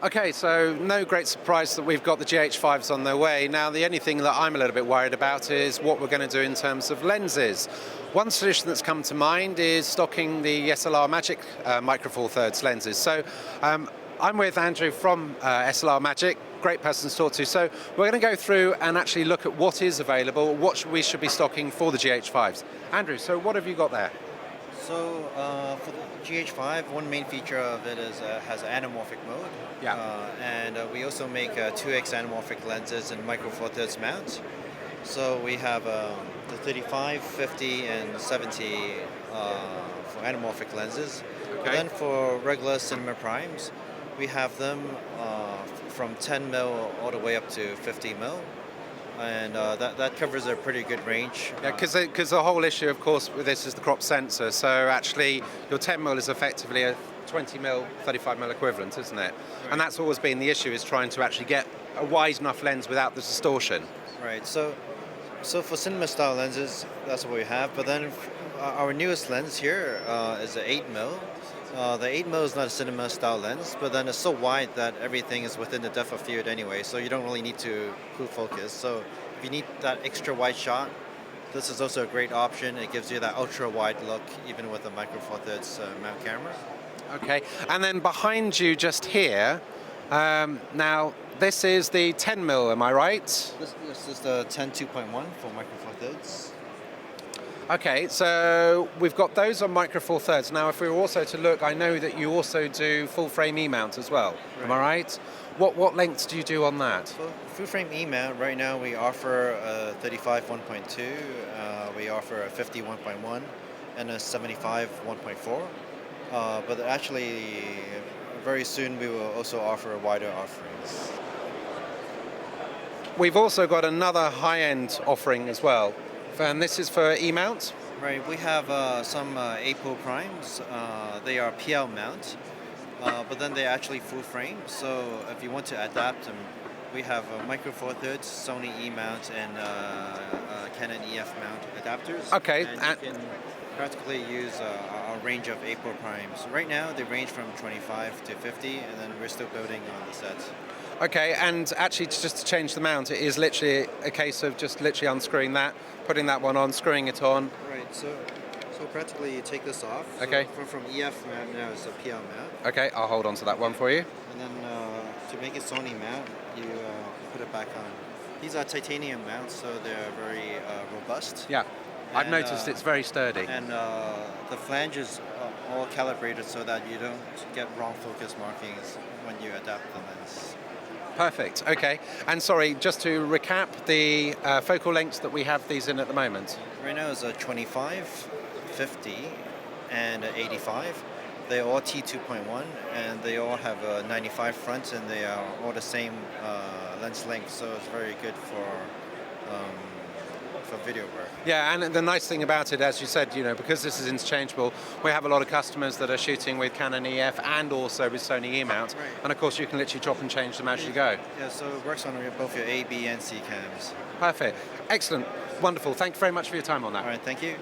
Okay, so no great surprise that we've got the GH5s on their way. Now, the only thing that I'm a little bit worried about is what we're going to do in terms of lenses. One solution that's come to mind is stocking the SLR Magic Micro Four Thirds lenses. So I'm with Andrew from SLR Magic, great person to talk to. So we're going to go through and actually look at what is available, what we should be stocking for the GH5s. Andrew, so what have you got there? So for the GH5, one main feature of it is has anamorphic mode. Yeah. And we also make 2x anamorphic lenses and Micro Four Thirds mounts. So we have the 35, 50, and 70 for anamorphic lenses. Okay. But then for regular cinema primes, we have them from 10 mil all the way up to 50 mil. And that covers a pretty good range. Yeah, because the whole issue, of course, with this is the crop sensor. So actually, your 10 mil is effectively a 20 mil, 35 mil equivalent, isn't it? Right. And that's always been the issue, is trying to actually get a wide enough lens without the distortion. Right. So for cinema style lenses, that's what we have. But then our newest lens here is an 8 mil. The 8 mil is not a cinema style lens, but then it's so wide that everything is within the depth of field anyway, so you don't really need to full focus. So if you need that extra wide shot, this is also a great option. It gives you that ultra wide look, even with a Micro Four Thirds mount camera. Okay, and then behind you just here, now this is the 10 mil, am I right? This is the 10 2.1 for Micro Four Thirds. Okay, so we've got those on Micro Four Thirds. Now, if we were also to look, I know that you also do full frame E-mount as well. Right. Am I right? What lengths do you do on that? So full frame E-mount, right now we offer a 35 1.2, we offer a 50 1.1, and a 75 1.4. But actually, very soon we will also offer wider offerings. We've also got another high-end offering as well. And this is for E-mount? Right, we have some APO primes. They are PL mount, but then they're actually full frame. So if you want to adapt them, we have a Micro Four Thirds, Sony E-mount, and Canon EF mount adapters. Okay. And you can practically use a range of APO primes. Right now they range from 25 to 50, and then we're still building on the sets. Okay, and actually just to change the mount, it is literally a case of just literally unscrewing that, putting that one on, screwing it on. Right, so practically you take this off. Okay. So from EF mount now it's a PL mount. Okay, I'll hold on to that one for you. And then to make it Sony mount, you put it back on. These are titanium mounts, so they're very robust. Yeah, I've noticed it's very sturdy. And the flanges are all calibrated so that you don't get wrong focus markings when you adapt the lens. Perfect, okay. And sorry, just to recap, the focal lengths that we have these in at the moment? Right now is a 25, 50, and 85. They're all T2.1, and they all have a 95 front, and they are all the same lens length, so it's very good for video work. Yeah, and the nice thing about it, as you said, because this is interchangeable, we have a lot of customers that are shooting with Canon EF and also with Sony E-mount, right. And of course you can literally chop and change them as you go. Yeah, so it works on both your A, B, and C cams. Perfect. Excellent. Wonderful. Thank you very much for your time on that. All right, thank you.